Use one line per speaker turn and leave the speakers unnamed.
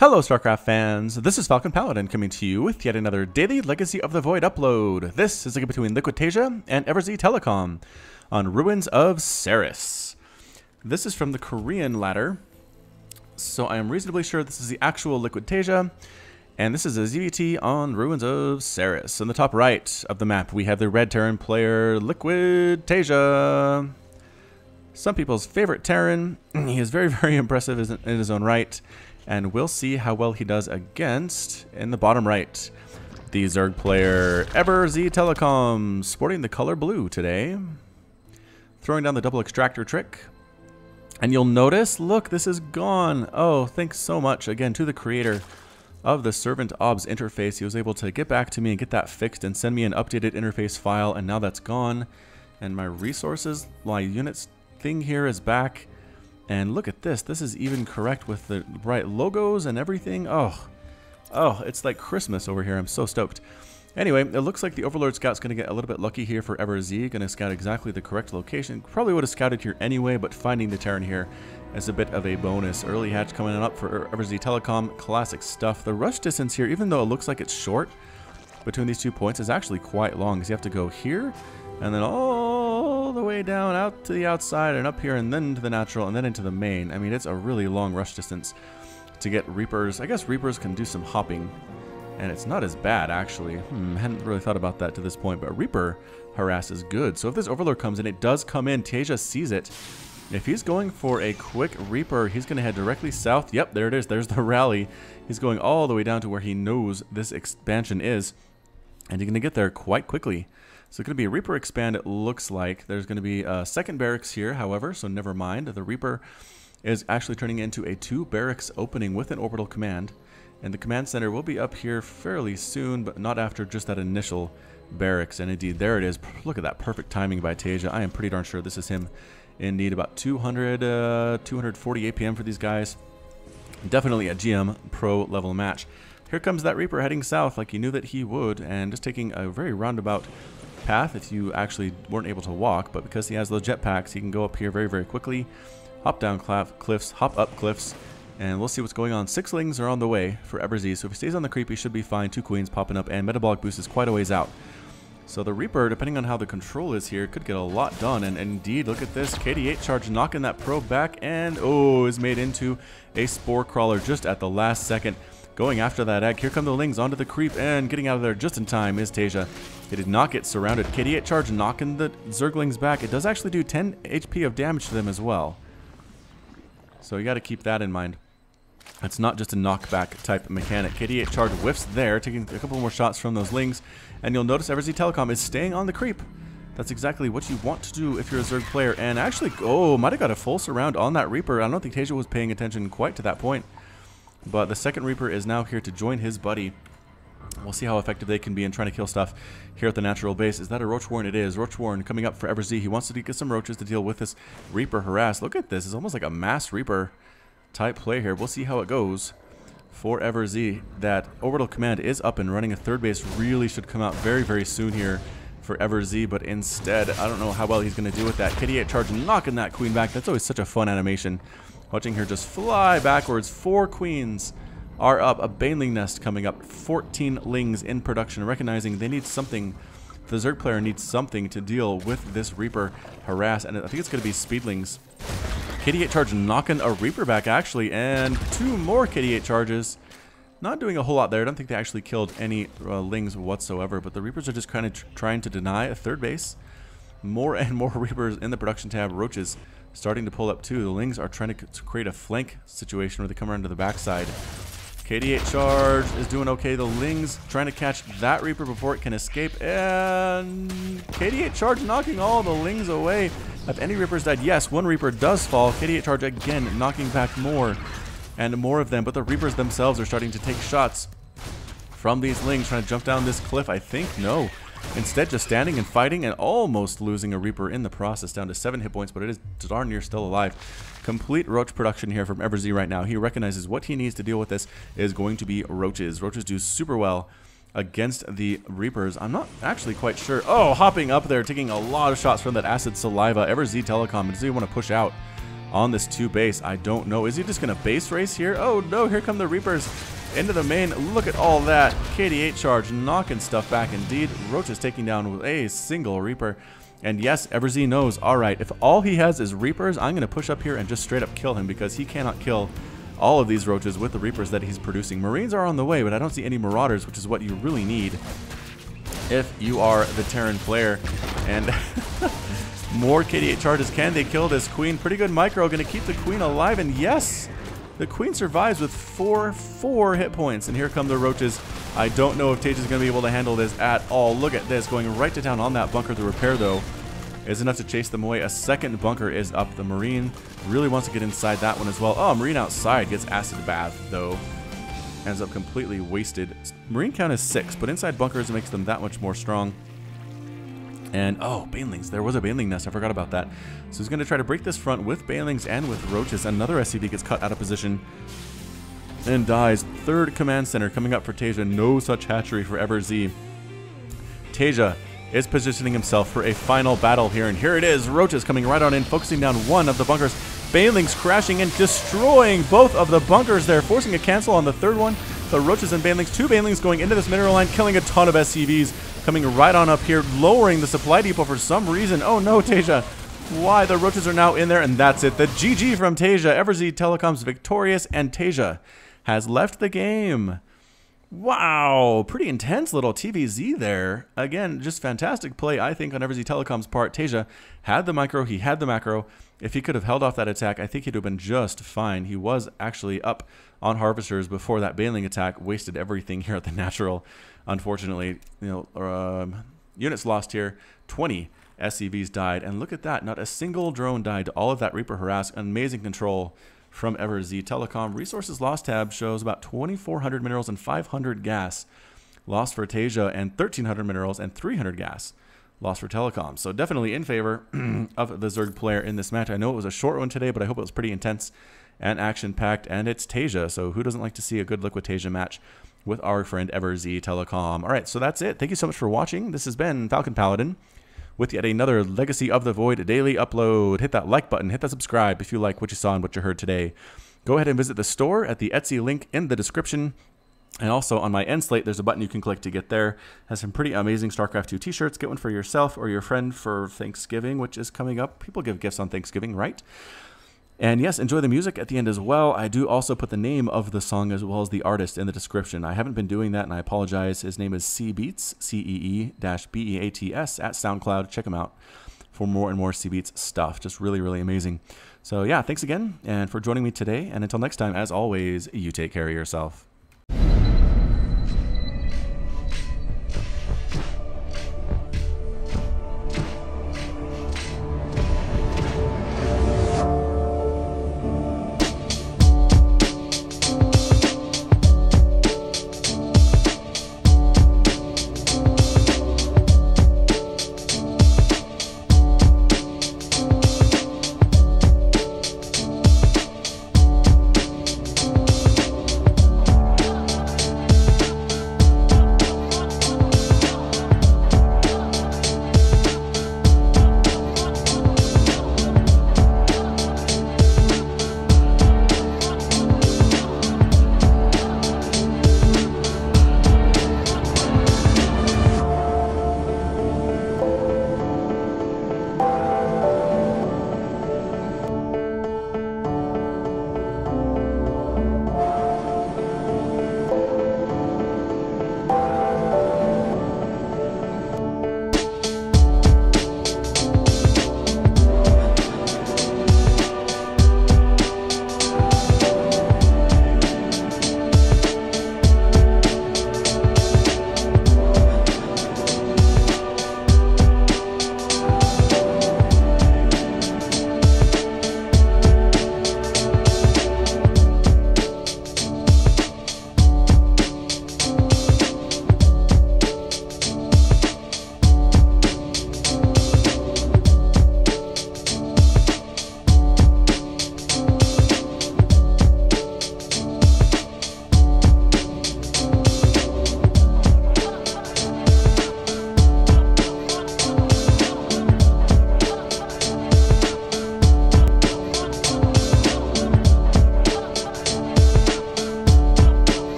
Hello StarCraft fans, this is Falcon Paladin coming to you with yet another daily Legacy of the Void upload. This is a game between LiquidTaeja and EverZTelecoM on Ruins of Seras. This is from the Korean ladder, so I am reasonably sure this is the actual LiquidTaeja, and this is a ZVT on Ruins of Seras. On the top right of the map we have the red Terran player LiquidTaeja. Some people's favorite Terran. He is very impressive in his own right. And we'll see how well he does against, in the bottom right, the Zerg player EverZTelecoM, sporting the color blue today. Throwing down the double extractor trick. And you'll notice, look, this is gone. Oh, thanks so much, again, to the creator of the Servant OBS interface. He was able to get back to me and get that fixed and send me an updated interface file, and now that's gone. And my resources, my units thing here is back. And look at this. This is even correct with the right logos and everything. Oh, it's like Christmas over here. I'm so stoked. Anyway, it looks like the Overlord Scout's going to get a little bit lucky here for EverZ. Going to scout exactly the correct location. Probably would have scouted here anyway, but finding the Terran here is a bit of a bonus. Early hatch coming up for EverZTelecoM. Classic stuff. The rush distance here, even though it looks like it's short between these 2 points, is actually quite long. Because you have to go here and then all the way down out to the outside and up here and then to the natural and then into the main. I mean, it's a really long rush distance to get Reapers. I guess Reapers can do some hopping, and it's not as bad actually. Hadn't really thought about that to this point, but Reaper harass is good. So if this Overlord comes in, it does come in. Taeja sees it. If he's going for a quick Reaper, he's going to head directly south. Yep, there it is. There's the rally. He's going all the way down to where he knows this expansion is, and he's going to get there quite quickly. So it's going to be a Reaper expand, it looks like. There's going to be a second barracks here, however, so never mind. The Reaper is actually turning into a 2 barracks opening with an orbital command. And the command center will be up here fairly soon, but not after just that initial barracks. And indeed, there it is. Look at that perfect timing by Taeja. I am pretty darn sure this is him. Indeed, about 240 APM for these guys. Definitely a GM Pro level match. Here comes that Reaper heading south like he knew that he would, and just taking a very roundabout path if you actually weren't able to walk, but because he has those jetpacks, he can go up here very quickly, hop down cliffs, hop up cliffs, and we'll see what's going on. 6 lings are on the way for EverZ, so if he stays on the creep, he should be fine. 2 queens popping up, and metabolic boost is quite a ways out. So the Reaper, depending on how the control is here, could get a lot done. And indeed, look at this, KD8 charge knocking that probe back, and is made into a spore crawler just at the last second. Going after that egg. Here come the lings onto the creep, and getting out of there just in time is Taeja. He did not get surrounded. KD8 charge knocking the Zerglings back. It does actually do 10 HP of damage to them as well. So you got to keep that in mind. It's not just a knockback type mechanic. KD8 charge whiffs there, taking a couple more shots from those lings. And you'll notice EverZTelecoM is staying on the creep. That's exactly what you want to do if you're a Zerg player. And actually, might have got a full surround on that Reaper. I don't think Taeja was paying attention quite to that point. But the second Reaper is now here to join his buddy. We'll see how effective they can be in trying to kill stuff here at the natural base. Is that a Roach Warren? It is. Roach Warren coming up for EverZ. He wants to get some roaches to deal with this Reaper harass. Look at this. It's almost like a mass Reaper type play here. We'll see how it goes for EverZ. That orbital command is up and running. A third base really should come out very soon here for EverZ, but instead, I don't know how well he's going to do with that. KD8 charge knocking that queen back. That's always such a fun animation. Watching her just fly backwards. 4 queens are up. A baneling nest coming up. 14 lings in production. Recognizing they need something. The Zerg player needs something to deal with this Reaper harass. And I think it's going to be speedlings. KD8 charge knocking a Reaper back actually. And 2 more KD8 charges. Not doing a whole lot there. I don't think they actually killed any lings whatsoever. But the Reapers are just kind of trying to deny a third base. More and more Reapers in the production tab. Roaches starting to pull up too. The lings are trying to create a flank situation where they come around to the backside. KD8 charge is doing okay. The lings trying to catch that Reaper before it can escape. And KD8 charge knocking all the lings away. Have any Reapers died? Yes, 1 Reaper does fall. KD8 charge again knocking back more and more of them. But the Reapers themselves are starting to take shots from these lings. Trying to jump down this cliff, I think. No. Instead, just standing and fighting and almost losing a Reaper in the process, down to 7 hit points, but it is darn near still alive. Complete roach production here from EverZ right now. He recognizes what he needs to deal with this is going to be roaches. Roaches do super well against the Reapers. I'm not actually quite sure. Hopping up there, taking a lot of shots from that acid saliva. EverZTelecoM, does he want to push out? on this 2 base? I don't know. Is he just going to base race here? Oh no, here come the Reapers into the main. Look at all that. KD8 charge knocking stuff back indeed. Roach is taking down a single Reaper. And yes, EverZ knows, alright, if all he has is Reapers, I'm going to push up here and just straight up kill him because he cannot kill all of these Roaches with the Reapers that he's producing. Marines are on the way, but I don't see any Marauders, which is what you really need if you are the Terran player. And more KD8 charges. Can they kill this Queen? Pretty good micro. Going to keep the Queen alive. And yes, the Queen survives with 4 hit points. And here come the Roaches. I don't know if Taeja is going to be able to handle this at all. Look at this. Going right to town on that bunker. The repair, though, is enough to chase them away. A second bunker is up. The Marine really wants to get inside that one as well. Oh, Marine outside gets acid bath, though. Ends up completely wasted. Marine count is 6, but inside bunkers makes them that much more strong. And, oh, Banelings. There was a Baneling nest. I forgot about that. So he's going to try to break this front with Banelings and with Roaches. Another SCV gets cut out of position and dies. Third command center coming up for Taeja. No such hatchery for EverZ. Taeja is positioning himself for a final battle here. And here it is. Roaches coming right on in, focusing down one of the bunkers. Banelings crashing and destroying both of the bunkers there, forcing a cancel on the third one. The Roaches and Banelings, 2 Banelings going into this mineral line, killing a ton of SCVs. Coming right on up here, lowering the supply depot for some reason. Oh no, Taeja. Why? The Roaches are now in there, and that's it. The GG from Taeja. EverZTelecoM's victorious, and Taeja has left the game. Wow, pretty intense little TVZ there. Again, just fantastic play, I think, on EverZTelecoM's part. Taeja had the micro, he had the macro. If he could have held off that attack, I think he'd have been just fine. He was actually up on Harvesters before that Baneling attack. Wasted everything here at the natural. Unfortunately, units lost here. 20 SCVs died. And look at that, not a single drone died. All of that Reaper harass. Amazing control from EverZTelecoM. Resources lost tab shows about 2,400 minerals and 500 gas lost for Taeja, and 1,300 minerals and 300 gas lost for Telecom. So definitely in favor of the Zerg player in this match. I know it was a short one today, but I hope it was pretty intense and action-packed, and it's Taeja, so who doesn't like to see a good LiquidTaeja match with our friend EverZTelecoM? All right, so that's it. Thank you so much for watching. This has been Falcon Paladin with yet another Legacy of the Void daily upload. Hit that like button, hit that subscribe if you like what you saw and what you heard today. Go ahead and visit the store at the Etsy link in the description. And also on my end slate, there's a button you can click to get there. Has some pretty amazing StarCraft 2 t-shirts. Get one for yourself or your friend for Thanksgiving, which is coming up. People give gifts on Thanksgiving, right? And yes, enjoy the music at the end as well. I do also put the name of the song as well as the artist in the description. I haven't been doing that, and I apologize. His name is Cbeats, C-E-E-B-E-A-T-S, at SoundCloud. Check him out for more and more Cbeats stuff. Just really, really amazing. So yeah, thanks again and for joining me today. And until next time, as always, you take care of yourself.